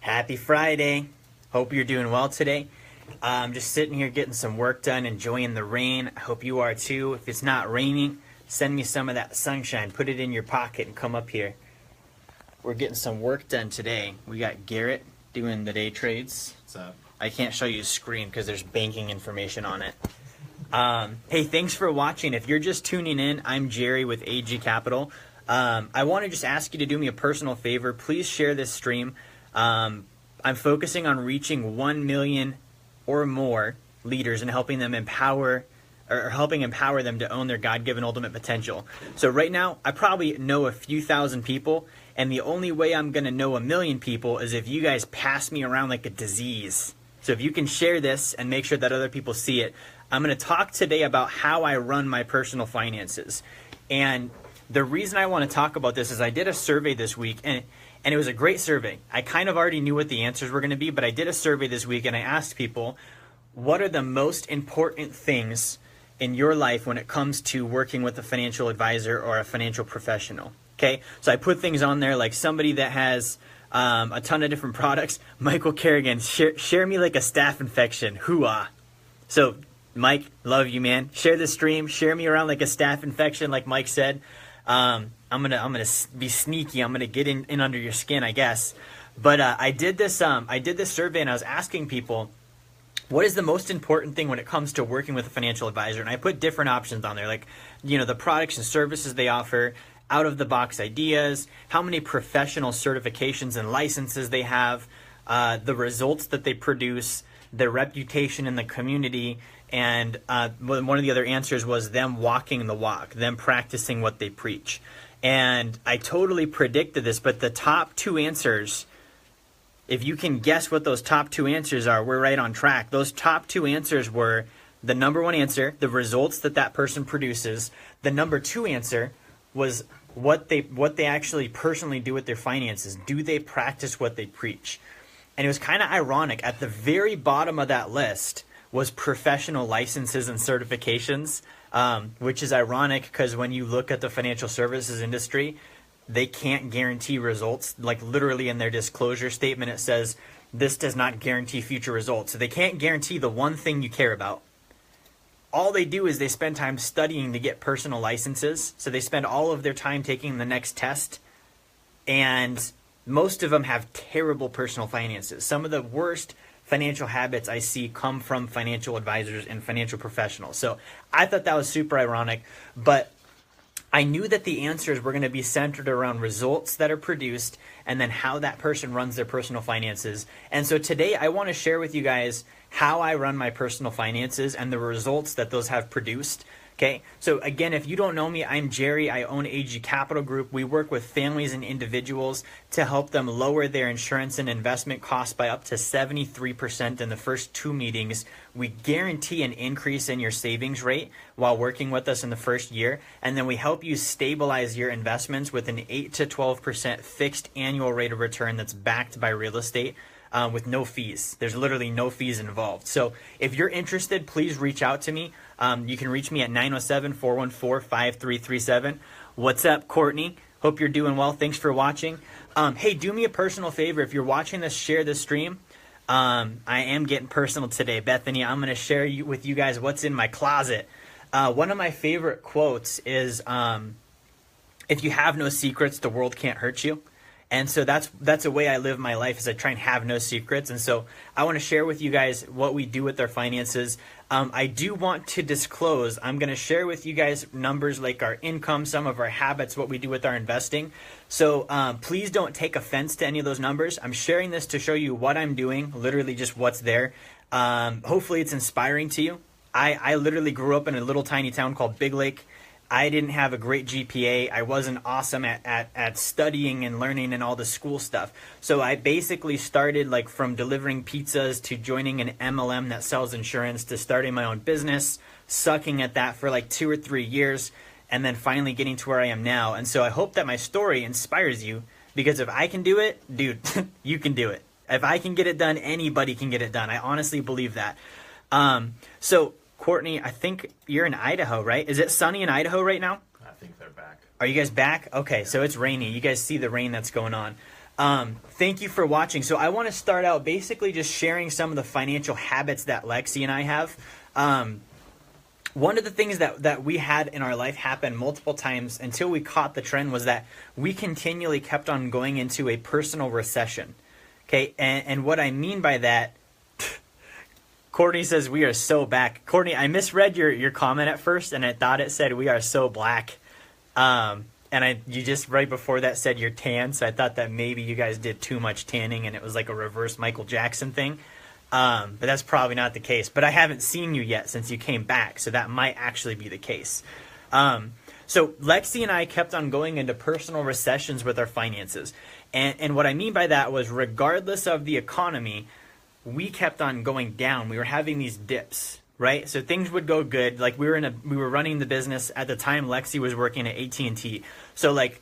Happy Friday. Hope you're doing well today. I'm just sitting here getting some work done, enjoying the rain. I hope you are too. If it's not raining, send me some of that sunshine. Put it in your pocket and come up here. We're getting some work done today. We got Garrett doing the day trades. What's up? I can't show you a screen because there's banking information on it. Hey, thanks for watching. If you're just tuning in, I'm Jerry with AG Capital. I want to just ask you to do me a personal favor. Please share this stream. I'm focusing on reaching 1 million or more leaders and helping them empower them to own their God-given ultimate potential. So right now, I probably know a few thousand people, and the only way I'm going to know 1 million people is if you guys pass me around like a disease. So if you can share this and make sure that other people see it, I'm going to talk today about how I run my personal finances. And the reason I want to talk about this is I did a survey this week, and it was a great survey. I kind of already knew what the answers were going to be, but I did a survey this week and I asked people, what are the most important things in your life when it comes to working with a financial advisor or a financial professional? Okay, so I put things on there like somebody that has a ton of different products. Michael Kerrigan, share me like a staph infection. Hoo-ah. So Mike, love you, man. Share the stream. Share me around like a staph infection, like Mike said. I'm gonna be sneaky. I'm gonna get in under your skin, I guess. But I did this survey and I was asking people, what is the most important thing when it comes to working with a financial advisor? And I put different options on there, like, you know, the products and services they offer, out of the box ideas, how many professional certifications and licenses they have, the results that they produce, their reputation in the community. And one of the other answers was them walking the walk, them practicing what they preach. And I totally predicted this, but the top two answers, if you can guess what those top two answers are, we're right on track. Those top two answers were the number one answer, the results that person produces. The number two answer was what they actually personally do with their finances. Do they practice what they preach? And it was kind of ironic. At the very bottom of that list was professional licenses and certifications, which is ironic because when you look at the financial services industry, they can't guarantee results. Like literally in their disclosure statement, it says, this does not guarantee future results. So they can't guarantee the one thing you care about. All they do is they spend time studying to get personal licenses. So they spend all of their time taking the next test. And most of them have terrible personal finances. Some of the worst financial habits I see come from financial advisors and financial professionals. So I thought that was super ironic, but I knew that the answers were going to be centered around results that are produced and then how that person runs their personal finances. And so today I want to share with you guys how I run my personal finances and the results that those have produced. Okay, so again, if you don't know me, I'm Jerry. I own AG Capital Group. We work with families and individuals to help them lower their insurance and investment costs by up to 73% in the first 2 meetings. We guarantee an increase in your savings rate while working with us in the first year. And then we help you stabilize your investments with an 8 to 12% fixed annual rate of return that's backed by real estate. With no fees. There's literally no fees involved. So if you're interested, please reach out to me. You can reach me at 907-414-5337. What's up, Courtney? Hope you're doing well. Thanks for watching. Hey, do me a personal favor. If you're watching this, share this stream. I am getting personal today. Bethany, I'm going to share with you guys what's in my closet. One of my favorite quotes is, if you have no secrets, the world can't hurt you. And so that's a way I live my life, is I try and have no secrets. And so I want to share with you guys what we do with our finances. I do want to disclose, I'm going to share with you guys numbers like our income, some of our habits, what we do with our investing. So please don't take offense to any of those numbers. I'm sharing this to show you what I'm doing, literally just what's there. Hopefully it's inspiring to you. I literally grew up in a little tiny town called Big Lake. I didn't have a great GPA. I wasn't awesome at studying and learning and all the school stuff. So I basically started like from delivering pizzas to joining an MLM that sells insurance to starting my own business, sucking at that for like 2 or 3 years, and then finally getting to where I am now. And so I hope that my story inspires you, because if I can do it, dude, you can do it. If I can get it done, anybody can get it done. I honestly believe that. So Courtney, I think you're in Idaho, right? Is it sunny in Idaho right now? I think they're back. Are you guys back? Okay, so it's rainy. You guys see the rain that's going on. Thank you for watching. So I want to start out basically just sharing some of the financial habits that Lexi and I have. One of the things that we had in our life happen multiple times until we caught the trend was that we continually kept on going into a personal recession. Okay, and what I mean by that, Courtney says we are so back. Courtney, I misread your comment at first, and I thought it said we are so black. And you just right before that said you're tan, so I thought that maybe you guys did too much tanning and it was like a reverse Michael Jackson thing. But that's probably not the case. But I haven't seen you yet since you came back, so that might actually be the case. So Lexi and I kept on going into personal recessions with our finances. And what I mean by that was regardless of the economy, we kept on going down. We were having these dips, right? So things would go good. Like we were running the business at the time. Lexi was working at AT&T. So like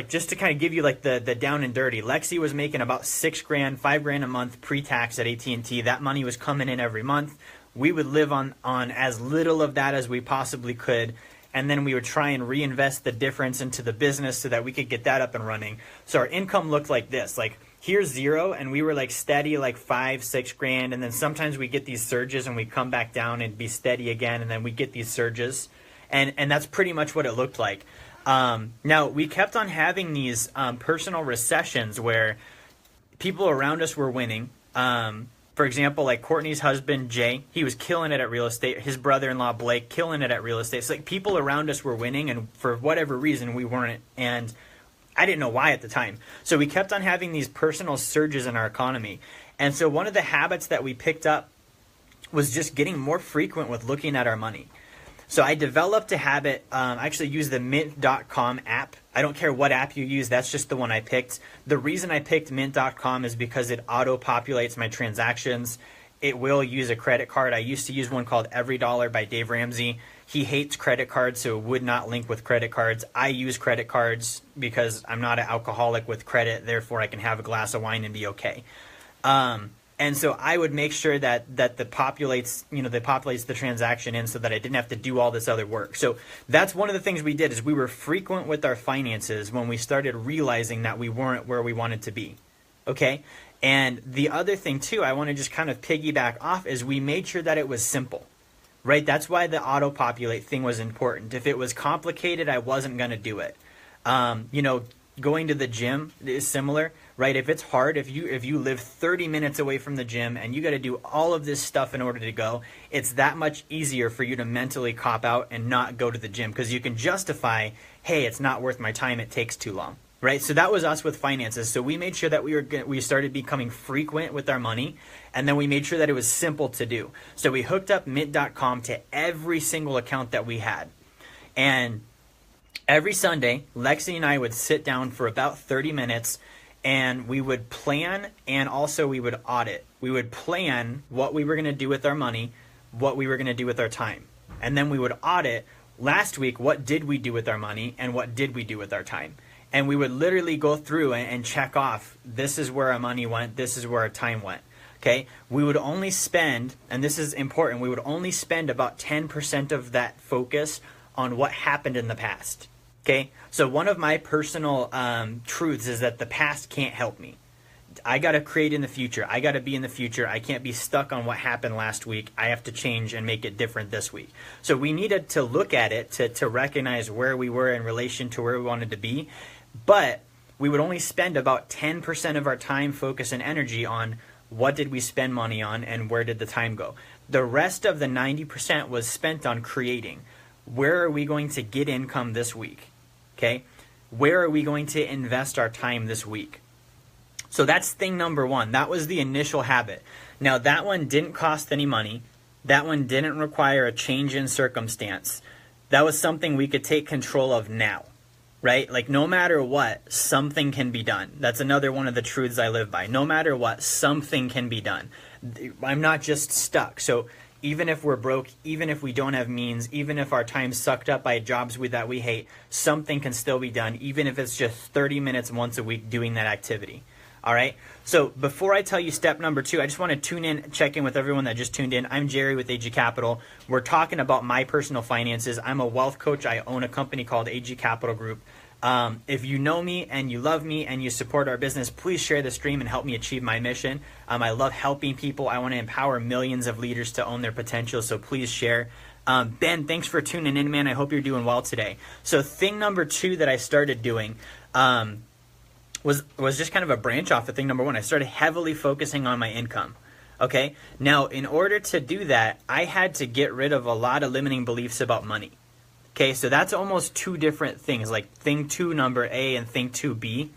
just to kind of give you like the down and dirty, Lexi was making about $6,000, $5,000 a month pre-tax at AT&T. That money was coming in every month. We would live on as little of that as we possibly could. And then we would try and reinvest the difference into the business so that we could get that up and running. So our income looked like this, like here's zero, and we were like steady, like $5,000-6,000. And then sometimes we get these surges and we come back down and be steady again. And then we get these surges. And that's pretty much what it looked like. Now we kept on having these personal recessions where people around us were winning. For example, like Courtney's husband, Jay, he was killing it at real estate. His brother-in-law, Blake, killing it at real estate. So like people around us were winning, and for whatever reason, we weren't. And I didn't know why at the time. So we kept on having these personal surges in our economy. And so one of the habits that we picked up was just getting more frequent with looking at our money. So I developed a habit. I actually use the mint.com app. I don't care what app you use. That's just the one I picked. The reason I picked mint.com is because it auto-populates my transactions. It will use a credit card. I used to use one called Every Dollar by Dave Ramsey. He hates credit cards, so it would not link with credit cards. I use credit cards because I'm not an alcoholic with credit. Therefore, I can have a glass of wine and be okay. And so I would make sure that that populates the transaction in so that I didn't have to do all this other work. So that's one of the things we did is we were frequent with our finances when we started realizing that we weren't where we wanted to be. Okay? And the other thing too, I want to just kind of piggyback off is we made sure that it was simple. Right? That's why the auto-populate thing was important. If it was complicated, I wasn't going to do it. Going to the gym is similar, right? If it's hard, if you live 30 minutes away from the gym and you got to do all of this stuff in order to go, it's that much easier for you to mentally cop out and not go to the gym because you can justify, hey, it's not worth my time. It takes too long, right? So that was us with finances. So we made sure that we started becoming frequent with our money, and then we made sure that it was simple to do. So we hooked up mint.com to every single account that we had, and every Sunday, Lexi and I would sit down for about 30 minutes and we would plan and also we would audit. We would plan what we were going to do with our money, what we were going to do with our time. And then we would audit last week, what did we do with our money and what did we do with our time? And we would literally go through and check off, this is where our money went, this is where our time went. Okay, we would only spend, and this is important, we would only spend about 10% of that focus on what happened in the past. Okay, so one of my personal truths is that the past can't help me. I got to create in the future. I got to be in the future. I can't be stuck on what happened last week. I have to change and make it different this week. So we needed to look at it to recognize where we were in relation to where we wanted to be. But we would only spend about 10% of our time, focus, and energy on what did we spend money on and where did the time go. The rest of the 90% was spent on creating. Where are we going to get income this week? Okay, where are we going to invest our time this week? So that's thing number one. That was the initial habit. Now that one didn't cost any money. That one didn't require a change in circumstance. That was something we could take control of now, right? Like no matter what, something can be done. That's another one of the truths I live by. No matter what, something can be done. I'm not just stuck. So even if we're broke, even if we don't have means, even if our time's sucked up by jobs that we hate, something can still be done, even if it's just 30 minutes once a week doing that activity. All right? So before I tell you step number 2, I just want to tune in, check in with everyone that just tuned in. I'm Jerry with AG Capital. We're talking about my personal finances. I'm a wealth coach. I own a company called AG Capital Group. If you know me and you love me and you support our business, please share the stream and help me achieve my mission. I love helping people. I want to empower millions of leaders to own their potential, so please share. Ben, thanks for tuning in, man. I hope you're doing well today. So thing number 2 that I started doing was just kind of a branch off of thing number 1. I started heavily focusing on my income. Okay, now in order to do that, I had to get rid of a lot of limiting beliefs about money. Okay, so that's almost 2 different things, like thing 2 number A and thing 2B.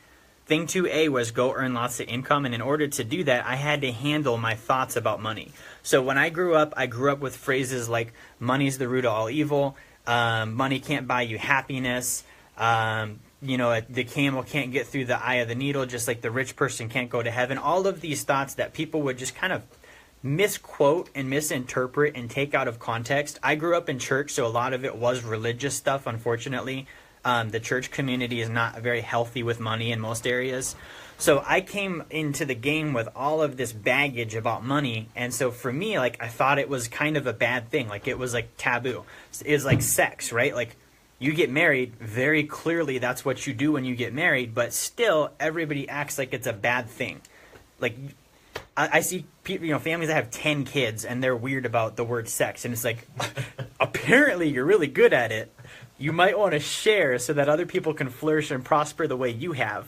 Thing 2A was go earn lots of income, and in order to do that, I had to handle my thoughts about money. So when I grew up with phrases like money's the root of all evil, money can't buy you happiness, the camel can't get through the eye of the needle, just like the rich person can't go to heaven. All of these thoughts that people would just kind of misquote and misinterpret and take out of context. I grew up in church, so a lot of it was religious stuff, unfortunately. The church community is not very healthy with money in most areas. So I came into the game with all of this baggage about money. And so for me, like, I thought it was kind of a bad thing. Like, it was like taboo. It's like sex, right? Like, you get married, very clearly that's what you do when you get married, but still everybody acts like it's a bad thing. Like, I see people, families that have 10 kids and they're weird about the word sex. And it's like, apparently you're really good at it. You might want to share so that other people can flourish and prosper the way you have.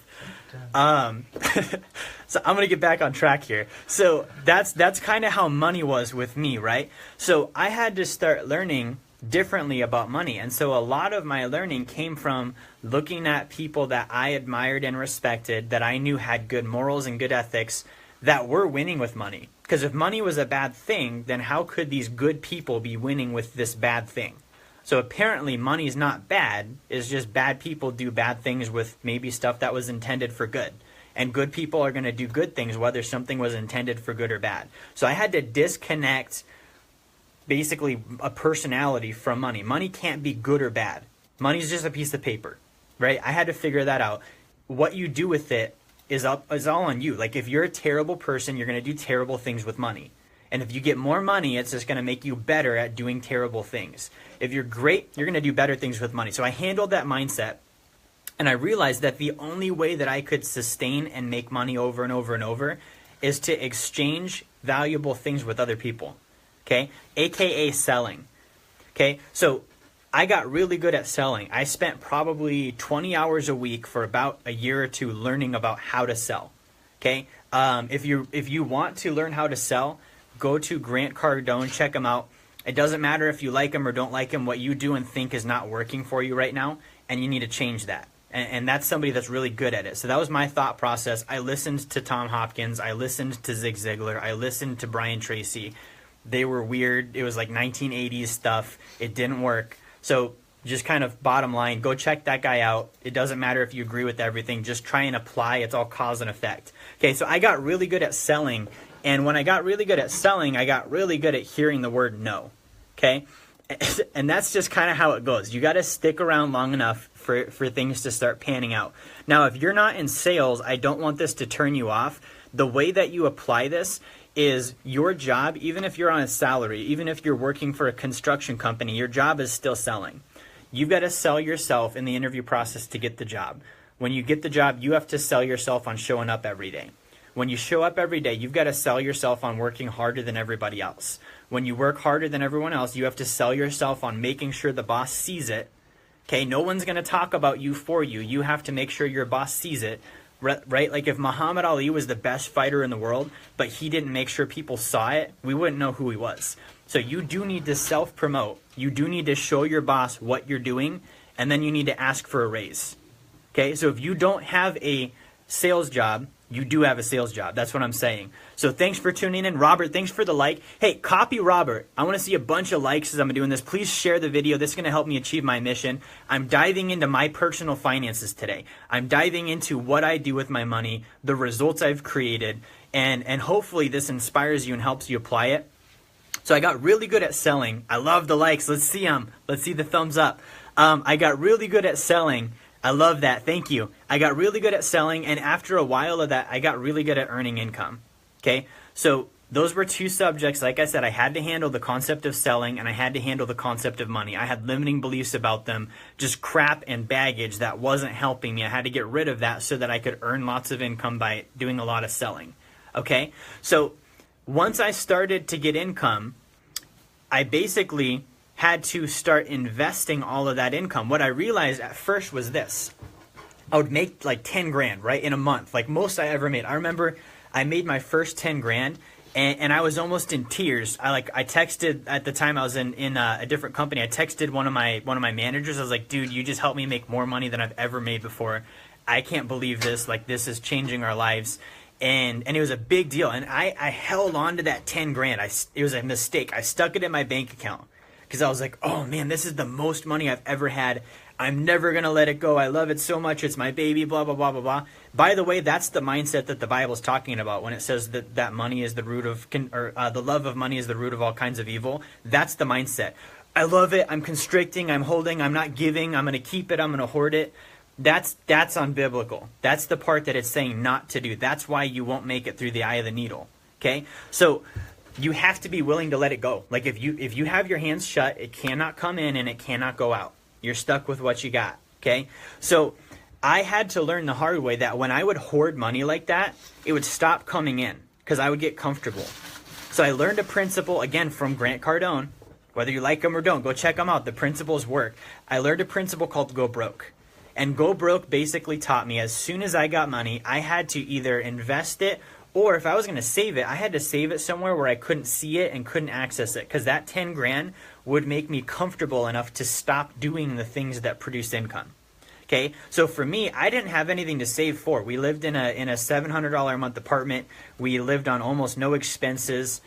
So I'm going to get back on track here. So that's kind of how money was with me, right? So I had to start learning differently about money. And so a lot of my learning came from looking at people that I admired and respected, that I knew had good morals and good ethics, that were winning with money. Because if money was a bad thing, then how could these good people be winning with this bad thing? So apparently money's not bad. It's just bad people do bad things with maybe stuff that was intended for good. And good people are going to do good things whether something was intended for good or bad. So I had to disconnect basically a personality from money. Money can't be good or bad. Money's just a piece of paper, right? I had to figure that out. What you do with it is all on you. Like, if you're a terrible person, you're going to do terrible things with money. And if you get more money, it's just going to make you better at doing terrible things. If you're great, you're going to do better things with money. So I handled that mindset, and I realized that the only way that I could sustain and make money over and over and over is to exchange valuable things with other people. Okay? AKA selling. Okay? So I got really good at selling. I spent probably 20 hours a week for about a year or 2 learning about how to sell. Okay? If you want to learn how to sell, go to Grant Cardone, check him out. It doesn't matter if you like him or don't like him. What you do and think is not working for you right now, and you need to change that. And that's somebody that's really good at it. So that was my thought process. I listened to Tom Hopkins. I listened to Zig Ziglar. I listened to Brian Tracy. They were weird. It was like 1980s stuff. It didn't work. So just kind of bottom line, go check that guy out. It doesn't matter if you agree with everything. Just try and apply. It's all cause and effect. Okay, so I got really good at selling. And when I got really good at selling, I got really good at hearing the word no. Okay? And that's just kind of how it goes. You got to stick around long enough for things to start panning out. Now, if you're not in sales, I don't want this to turn you off. The way that you apply this is your job, even if you're on a salary, even if you're working for a construction company, your job is still selling. You've got to sell yourself in the interview process to get the job. When you get the job, you have to sell yourself on showing up every day. When you show up every day, you've got to sell yourself on working harder than everybody else. When you work harder than everyone else, you have to sell yourself on making sure the boss sees it. Okay, no one's going to talk about you for you. You have to make sure your boss sees it, right? Like if Muhammad Ali was the best fighter in the world, but he didn't make sure people saw it, we wouldn't know who he was. So you do need to self-promote. You do need to show your boss what you're doing, and then you need to ask for a raise. Okay, so if you don't have a sales job, you do have a sales job. That's what I'm saying. So thanks for tuning in. Robert, thanks for the like. Hey, copy Robert. I want to see a bunch of likes as I'm doing this. Please share the video. This is going to help me achieve my mission. I'm diving into my personal finances today. I'm diving into what I do with my money, the results I've created, and hopefully this inspires you and helps you apply it. So I got really good at selling. I love the likes. Let's see them. Let's see the thumbs up. I got really good at selling. I love that. Thank you. I got really good at selling, and after a while of that, I got really good at earning income. Okay? So those were two subjects. Like I said, I had to handle the concept of selling and I had to handle the concept of money. I had limiting beliefs about them, just crap and baggage that wasn't helping me. I had to get rid of that so that I could earn lots of income by doing a lot of selling. Okay, so once I started to get income, I basically had to start investing all of that income. What I realized at first was this. I would make like 10 grand, right, in a month, like most I ever made. I remember I made my first 10 grand and I was almost in tears. I texted at the time I was in a different company. I texted one of my managers. I was like, dude, you just helped me make more money than I've ever made before. I can't believe this. Like, this is changing our lives. And it was a big deal. And I held on to that 10 grand. It was a mistake. I stuck it in my bank account because I was like, oh man, this is the most money I've ever had. I'm never going to let it go. I love it so much. It's my baby, blah, blah, blah, blah, blah. By the way, that's the mindset that the Bible is talking about when it says that money is the root of, the love of money is the root of all kinds of evil. That's the mindset. I love it. I'm constricting. I'm holding. I'm not giving. I'm going to keep it. I'm going to hoard it. That's unbiblical. That's the part that it's saying not to do. That's why you won't make it through the eye of the needle. Okay? So you have to be willing to let it go. Like if you have your hands shut, it cannot come in and it cannot go out. You're stuck with what you got, okay? So I had to learn the hard way that when I would hoard money like that, it would stop coming in because I would get comfortable. So I learned a principle, again, from Grant Cardone. Whether you like him or don't, go check him out. The principles work. I learned a principle called go broke. And go broke basically taught me as soon as I got money, I had to either invest it or if I was going to save it, I had to save it somewhere where I couldn't see it and couldn't access it because that 10 grand would make me comfortable enough to stop doing the things that produce income. Okay, so for me, I didn't have anything to save for. We lived in a $700 a month apartment. We lived on almost no expenses.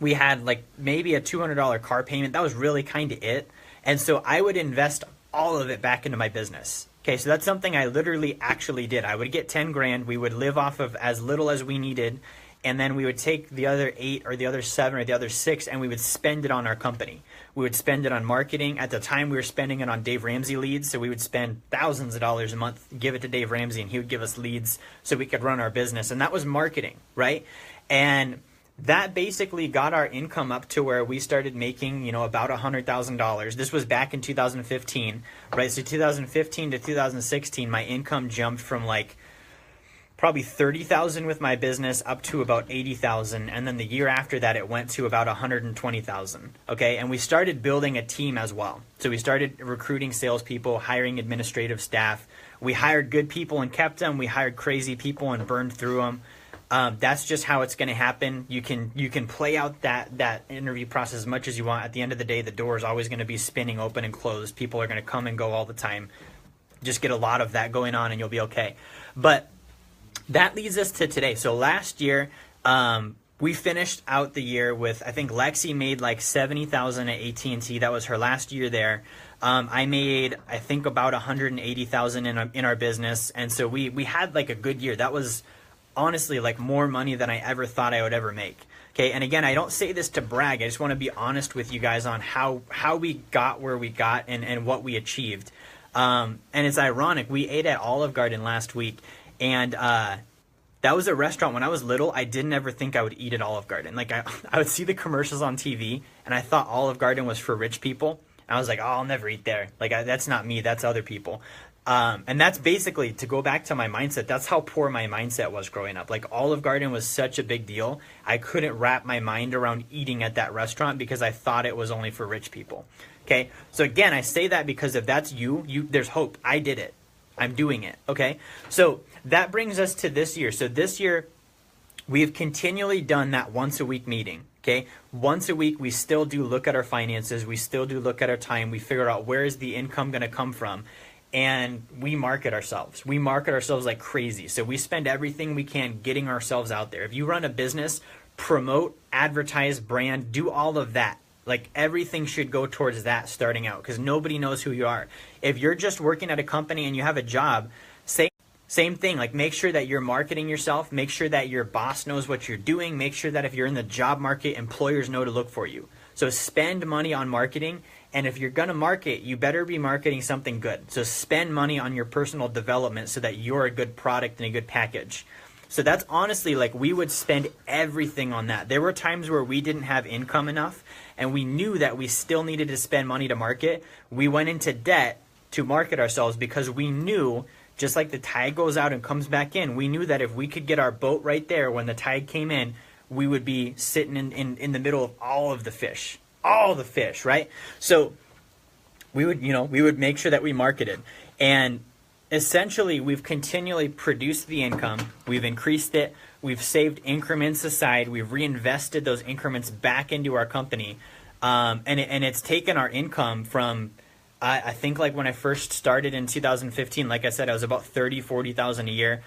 We had like maybe a $200 car payment. That was really kind of it. And so I would invest all of it back into my business. Okay, so that's something I literally actually did. I would get 10 grand. We would live off of as little as we needed. And then we would take the other 8 or the other 7 or the other 6 and we would spend it on our company. We would spend it on marketing. At the time, we were spending it on Dave Ramsey leads. So we would spend thousands of dollars a month, give it to Dave Ramsey, and he would give us leads so we could run our business. And that was marketing, right? And that basically got our income up to where we started making, about $100,000. This was back in 2015, right? So 2015 to 2016, my income jumped from like probably 30,000 with my business up to about 80,000. And then the year after that, it went to about 120,000. Okay. And we started building a team as well. So we started recruiting salespeople, hiring administrative staff. We hired good people and kept them. We hired crazy people and burned through them. That's just how it's going to happen. You can play out that interview process as much as you want. At the end of the day, the door is always going to be spinning open and closed. People are going to come and go all the time. Just get a lot of that going on and you'll be okay. But that leads us to today. So last year, we finished out the year with, I think Lexi made like 70,000 at AT&T. That was her last year there. I made, I think, about 180,000 in our business. And so we had like a good year. That was honestly like more money than I ever thought I would ever make. Okay, and again, I don't say this to brag. I just want to be honest with you guys on how we got where we got and what we achieved. And it's ironic. We ate at Olive Garden last week, and that was a restaurant. When I was little, I didn't ever think I would eat at Olive Garden. Like I would see the commercials on TV, and I thought Olive Garden was for rich people. And I was like, oh, I'll never eat there. Like that's not me. That's other people. And that's basically, to go back to my mindset, that's how poor my mindset was growing up. Like Olive Garden was such a big deal. I couldn't wrap my mind around eating at that restaurant because I thought it was only for rich people. Okay. So again, I say that because if that's you, there's hope. I did it. I'm doing it. Okay. So that brings us to this year. So this year we've continually done that once a week meeting. Okay. Once a week, we still do look at our finances. We still do look at our time. We figure out where is the income going to come from. And we market ourselves. We market ourselves like crazy. So we spend everything we can getting ourselves out there. If you run a business, promote, advertise, brand, do all of that. Like everything should go towards that starting out because nobody knows who you are. If you're just working at a company and you have a job, same thing. Like make sure that you're marketing yourself. Make sure that your boss knows what you're doing. Make sure that if you're in the job market, employers know to look for you. So spend money on marketing. And if you're going to market, you better be marketing something good. So spend money on your personal development so that you're a good product and a good package. So that's honestly like we would spend everything on that. There were times where we didn't have income enough and we knew that we still needed to spend money to market. We went into debt to market ourselves because we knew, just like the tide goes out and comes back in, we knew that if we could get our boat right there when the tide came in, we would be sitting in the middle of all the fish, right? So we would make sure that we marketed. And essentially, we've continually produced the income. We've increased it. We've saved increments aside. We've reinvested those increments back into our company. And it's taken our income from, I think like when I first started in 2015, like I said, I was about 40,000 a year.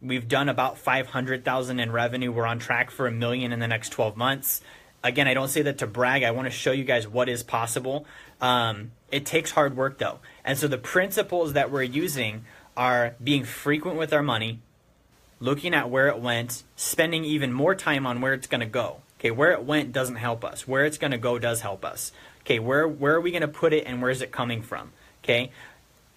We've done about 500,000 in revenue. We're on track for $1 million in the next 12 months. Again, I don't say that to brag. I want to show you guys what is possible. It takes hard work though. And so the principles that we're using are being frequent with our money, looking at where it went, spending even more time on where it's going to go. Okay, where it went doesn't help us. Where it's going to go does help us. Okay, where are we going to put it and where is it coming from? Okay,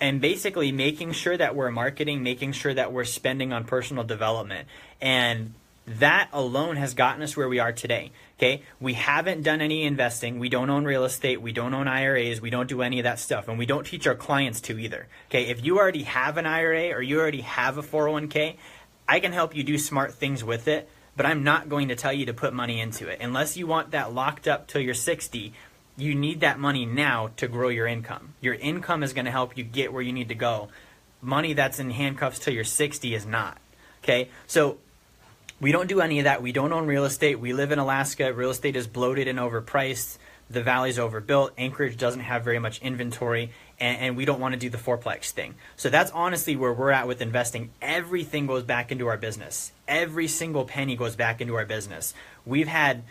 and basically making sure that we're marketing, making sure that we're spending on personal development. And that alone has gotten us where we are today. Okay, we haven't done any investing. We don't own real estate. We don't own IRAs. We don't do any of that stuff. And we don't teach our clients to either. Okay, if you already have an IRA or you already have a 401k, I can help you do smart things with it, but I'm not going to tell you to put money into it. Unless you want that locked up till you're 60, you need that money now to grow your income. Your income is going to help you get where you need to go. Money that's in handcuffs till you're 60 is not. Okay, so we don't do any of that. We don't own real estate. We live in Alaska. Real estate is bloated and overpriced. The valley's overbuilt. Anchorage doesn't have very much inventory, and we don't want to do the fourplex thing. So that's honestly where we're at with investing. Everything goes back into our business. Every single penny goes back into our business. We've had,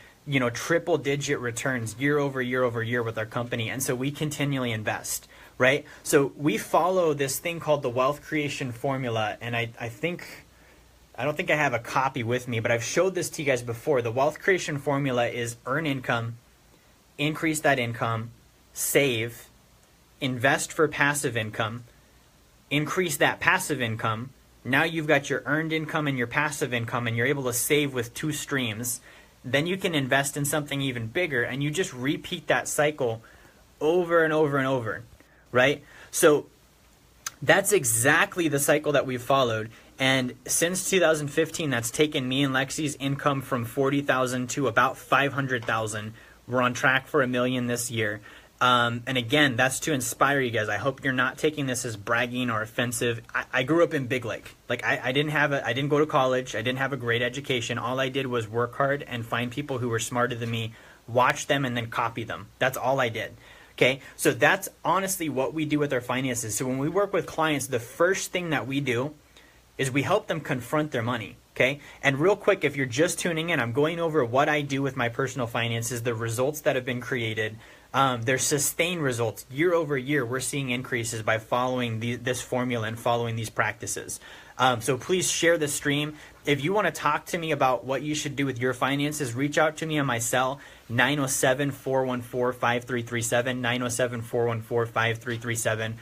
triple digit returns year over year over year with our company, and so we continually invest, right? So we follow this thing called the wealth creation formula, and I don't think I have a copy with me, but I've showed this to you guys before. The wealth creation formula is earn income, increase that income, save, invest for passive income, increase that passive income. Now you've got your earned income and your passive income, and you're able to save with two streams. Then you can invest in something even bigger, and you just repeat that cycle over and over and over, right? So that's exactly the cycle that we've followed. And since 2015, that's taken me and Lexi's income from 40,000 to about 500,000. We're on track for $1 million this year. And again, that's to inspire you guys. I hope you're not taking this as bragging or offensive. I grew up in Big Lake. Like I didn't go to college. I didn't have a great education. All I did was work hard and find people who were smarter than me, watch them, and then copy them. That's all I did. Okay, so that's honestly what we do with our finances. So when we work with clients, the first thing that we do is we help them confront their money, okay? And real quick, if you're just tuning in, I'm going over what I do with my personal finances, the results that have been created. They're sustained results. Year over year, we're seeing increases by following this formula and following these practices. So please share the stream. If you want to talk to me about what you should do with your finances, reach out to me on my cell, 907-414-5337, 907-414-5337.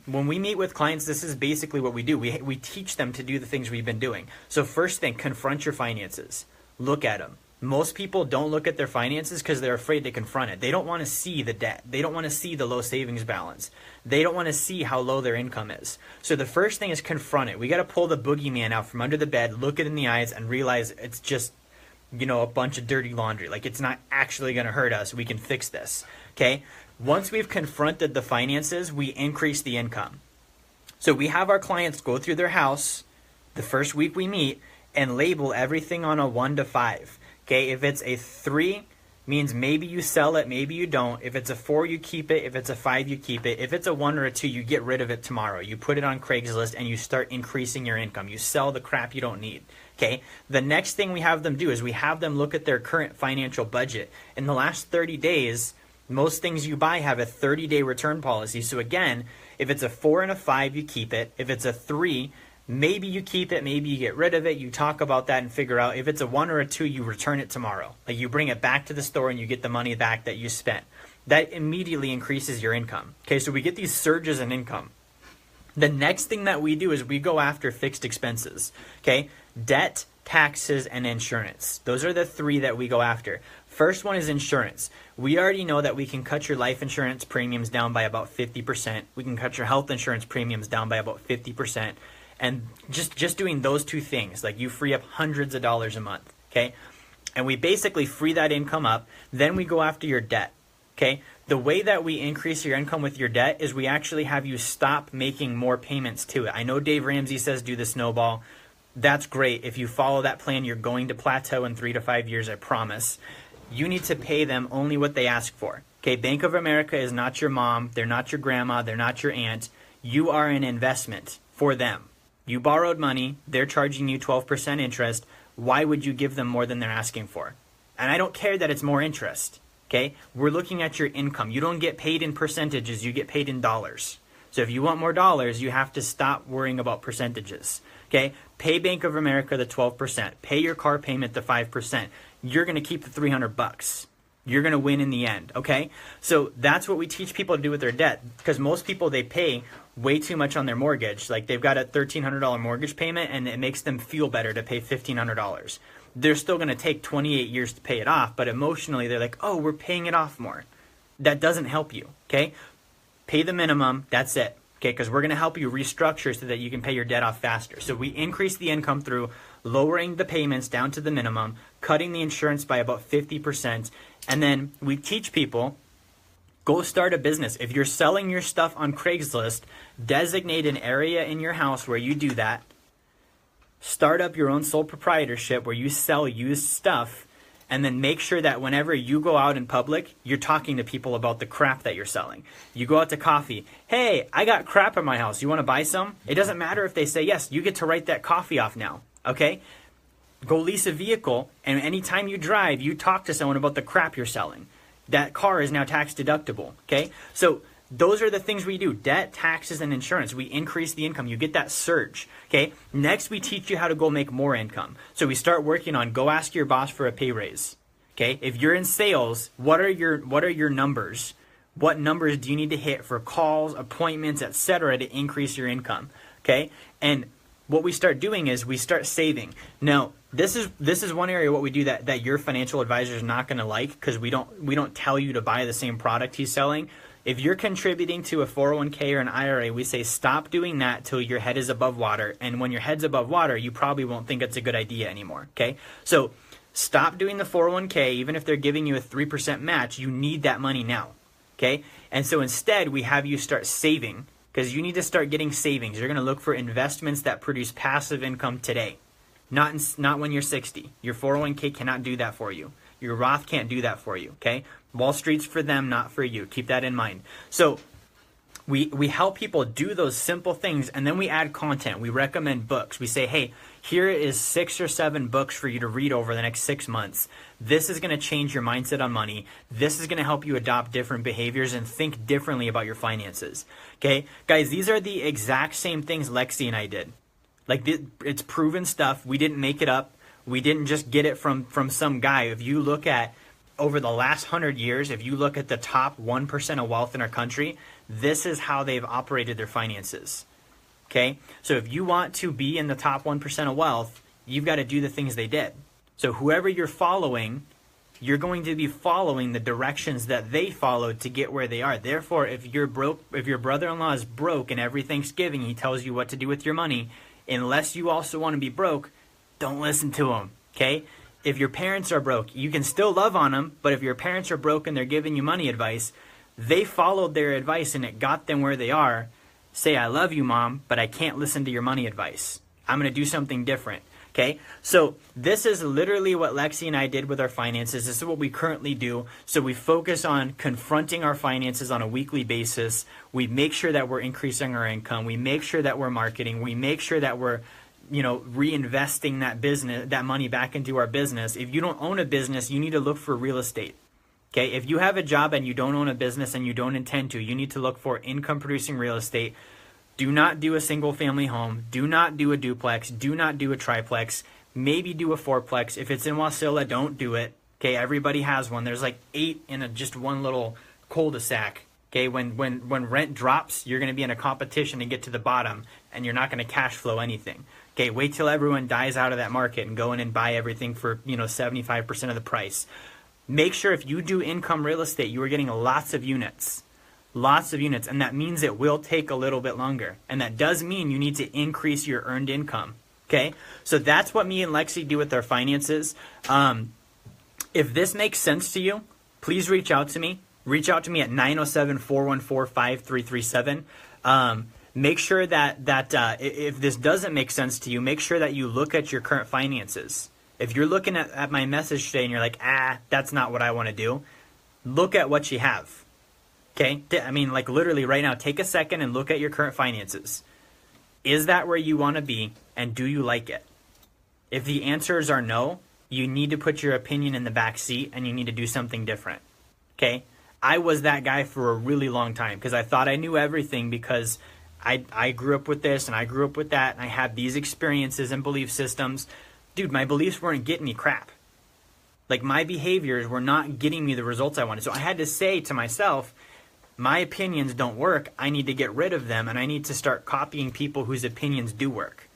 When we meet with clients, this is basically what we do. We teach them to do the things we've been doing. So first thing, confront your finances. Look at them. Most people don't look at their finances because they're afraid to confront it. They don't want to see the debt. They don't want to see the low savings balance. They don't want to see how low their income is. So the first thing is confront it. We got to pull the boogeyman out from under the bed, look it in the eyes, and realize it's just, a bunch of dirty laundry. Like, it's not actually going to hurt us. We can fix this. Okay? Once we've confronted the finances, we increase the income. So we have our clients go through their house the first week we meet and label everything on a 1 to 5. Okay, if it's a 3, means maybe you sell it, maybe you don't. If it's a 4, you keep it. If it's a 5, you keep it. If it's a 1 or a 2, you get rid of it tomorrow. You put it on Craigslist and you start increasing your income. You sell the crap you don't need. Okay, the next thing we have them do is we have them look at their current financial budget. In the last 30 days, most things you buy have a 30-day return policy. So again, if it's a 4 and a 5, you keep it. If it's a 3, maybe you keep it, maybe you get rid of it. You talk about that and figure out if it's a 1 or a 2, you return it tomorrow. Like, you bring it back to the store and you get the money back that you spent. That immediately increases your income. Okay, so we get these surges in income. The next thing that we do is we go after fixed expenses, okay? Debt, taxes, and insurance. Those are the three that we go after. First one is insurance. We already know that we can cut your life insurance premiums down by about 50%. We can cut your health insurance premiums down by about 50%. And just doing those two things, like you free up hundreds of dollars a month, okay? And we basically free that income up. Then we go after your debt, okay? The way that we increase your income with your debt is we actually have you stop making more payments to it. I know Dave Ramsey says do the snowball. That's great. If you follow that plan, you're going to plateau in 3 to 5 years, I promise. You need to pay them only what they ask for. Okay, Bank of America is not your mom. They're not your grandma. They're not your aunt. You are an investment for them. You borrowed money. They're charging you 12% interest. Why would you give them more than they're asking for? And I don't care that it's more interest. Okay, we're looking at your income. You don't get paid in percentages. You get paid in dollars. So if you want more dollars, you have to stop worrying about percentages. Okay, pay Bank of America the 12%. Pay your car payment the 5%. You're going to keep the $300. You're going to win in the end, okay? So that's what we teach people to do with their debt, because most people, they pay way too much on their mortgage. Like they've got a $1,300 mortgage payment and it makes them feel better to pay $1,500. They're still going to take 28 years to pay it off, but emotionally they're like, oh, we're paying it off more. That doesn't help you, okay? Pay the minimum, that's it, okay? Because we're going to help you restructure so that you can pay your debt off faster. So we increase the income through lowering the payments down to the minimum, cutting the insurance by about 50%, and then we teach people, go start a business. If you're selling your stuff on Craigslist, designate an area in your house where you do that. Start up your own sole proprietorship where you sell used stuff, and then make sure that whenever you go out in public, you're talking to people about the crap that you're selling. You go out to coffee. Hey, I got crap in my house. You want to buy some? It doesn't matter if they say yes. You get to write that coffee off now. Okay? Go lease a vehicle, and anytime you drive, you talk to someone about the crap you're selling. That car is now tax deductible. Okay? So those are the things we do. Debt, taxes, and insurance. We increase the income. You get that surge. Okay? Next, we teach you how to go make more income. So we start working on go ask your boss for a pay raise. Okay? If you're in sales, what are your numbers? What numbers do you need to hit for calls, appointments, etc. to increase your income? Okay? And what we start doing is we start saving. Now, this is one area what we do that your financial advisor is not going to like, because we don't tell you to buy the same product he's selling. If you're contributing to a 401k or an IRA, we say stop doing that till your head is above water. And when your head's above water, you probably won't think it's a good idea anymore. Okay? So stop doing the 401k. Even if they're giving you a 3% match, you need that money now. Okay? And so instead, we have you start saving, because you need to start getting savings. You're going to look for investments that produce passive income today, not when you're 60. Your 401k cannot do that for you. Your Roth can't do that for you, okay? Wall Street's for them, not for you. Keep that in mind. So we help people do those simple things, and then we add content. We recommend books. We say, hey, here is 6 or 7 books for you to read over the next 6 months. This is going to change your mindset on money. This is going to help you adopt different behaviors and think differently about your finances. Okay, guys, these are the exact same things Lexi and I did. Like, it's proven stuff. We didn't make it up. We didn't just get it from some guy. If you look at over the last 100 years, if you look at the top 1% of wealth in our country, this is how they've operated their finances. Okay? So if you want to be in the top 1% of wealth, you've got to do the things they did. So whoever you're following, you're going to be following the directions that they followed to get where they are. Therefore, if you're broke, if your brother-in-law is broke and every Thanksgiving he tells you what to do with your money, unless you also want to be broke, don't listen to him. Okay? If your parents are broke, you can still love on them, but if your parents are broke and they're giving you money advice, they followed their advice and it got them where they are. Say, I love you, Mom, but I can't listen to your money advice. I'm going to do something different. Okay, so this is literally what Lexi and I did with our finances. This is what we currently do. So we focus on confronting our finances on a weekly basis. We make sure that we're increasing our income. We make sure that we're marketing. We make sure that we're, reinvesting that money back into our business. If you don't own a business, you need to look for real estate. Okay, if you have a job and you don't own a business and you don't intend to, you need to look for income producing real estate. Do not do a single family home. Do not do a duplex. Do not do a triplex. Maybe do a fourplex. If it's in Wasilla, don't do it. Okay, everybody has one. There's like 8 in just one little cul-de-sac. Okay, when rent drops, you're going to be in a competition to get to the bottom, and you're not going to cash flow anything. Okay, wait till everyone dies out of that market and go in and buy everything for 75% of the price. Make sure if you do income real estate, you are getting lots of units, and that means it will take a little bit longer, and that does mean you need to increase your earned income. Okay, so that's what me and Lexi do with our finances. If this makes sense to you, please reach out to me. Reach out to me at 907-414-5337. Make sure that if this doesn't make sense to you, make sure that you look at your current finances. If you're looking at my message today and you're like, that's not what I want to do, look at what you have. Okay? I mean, like literally right now, take a second and look at your current finances. Is that where you want to be, and do you like it? If the answers are no, you need to put your opinion in the back seat and you need to do something different. Okay? I was that guy for a really long time because I thought I knew everything because I grew up with this and I grew up with that and I had these experiences and belief systems. Dude, my beliefs weren't getting me crap. Like my behaviors were not getting me the results I wanted. So I had to say to myself, my opinions don't work. I need to get rid of them and I need to start copying people whose opinions do work.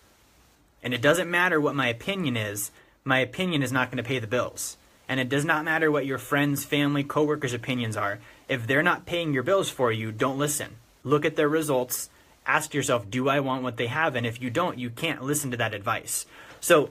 And it doesn't matter what my opinion is not going to pay the bills. And it does not matter what your friends, family, coworkers' opinions are. If they're not paying your bills for you, don't listen. Look at their results. Ask yourself, do I want what they have? And if you don't, you can't listen to that advice. So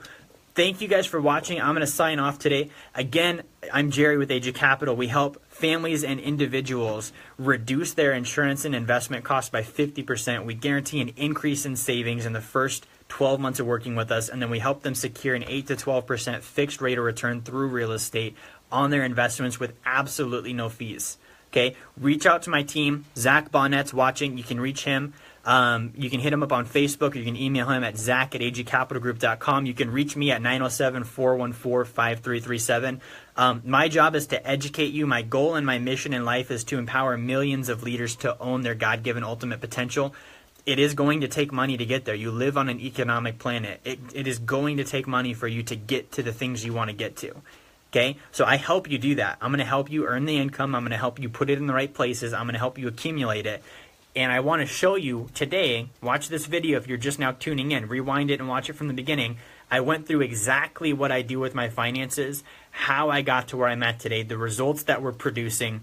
thank you guys for watching. I'm going to sign off today. Again, I'm Jerry with Age of Capital. We help families and individuals reduce their insurance and investment costs by 50%. We guarantee an increase in savings in the first 12 months of working with us, and then we help them secure an 8 to 12% fixed rate of return through real estate on their investments with absolutely no fees. Okay, reach out to my team. Zach Bonnet's watching. You can reach him. You can hit him up on Facebook, or you can email him at zach@agcapitalgroup.com. You can reach me at 907-414-5337. My job is to educate you. My goal and my mission in life is to empower millions of leaders to own their God-given ultimate potential. It is going to take money to get there. You live on an economic planet. It is going to take money for you to get to the things you want to get to. Okay? So I help you do that. I'm going to help you earn the income. I'm going to help you put it in the right places. I'm going to help you accumulate it. And I want to show you today, watch this video if you're just now tuning in, rewind it and watch it from the beginning. I went through exactly what I do with my finances, how I got to where I'm at today, the results that we're producing.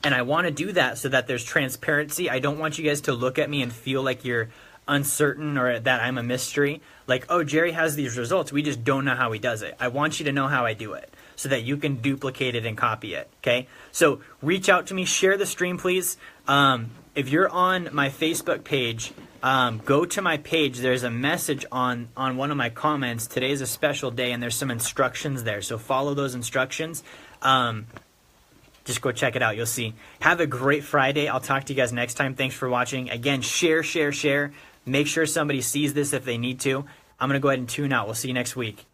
And I want to do that so that there's transparency. I don't want you guys to look at me and feel like you're uncertain or that I'm a mystery. Like, oh, Jerry has these results. We just don't know how he does it. I want you to know how I do it so that you can duplicate it and copy it. Okay? So reach out to me. Share the stream, please. If you're on my Facebook page, go to my page. There's a message on one of my comments. Today is a special day, and there's some instructions there. So follow those instructions. Just go check it out. You'll see. Have a great Friday. I'll talk to you guys next time. Thanks for watching. Again, share, share, share. Make sure somebody sees this if they need to. I'm going to go ahead and tune out. We'll see you next week.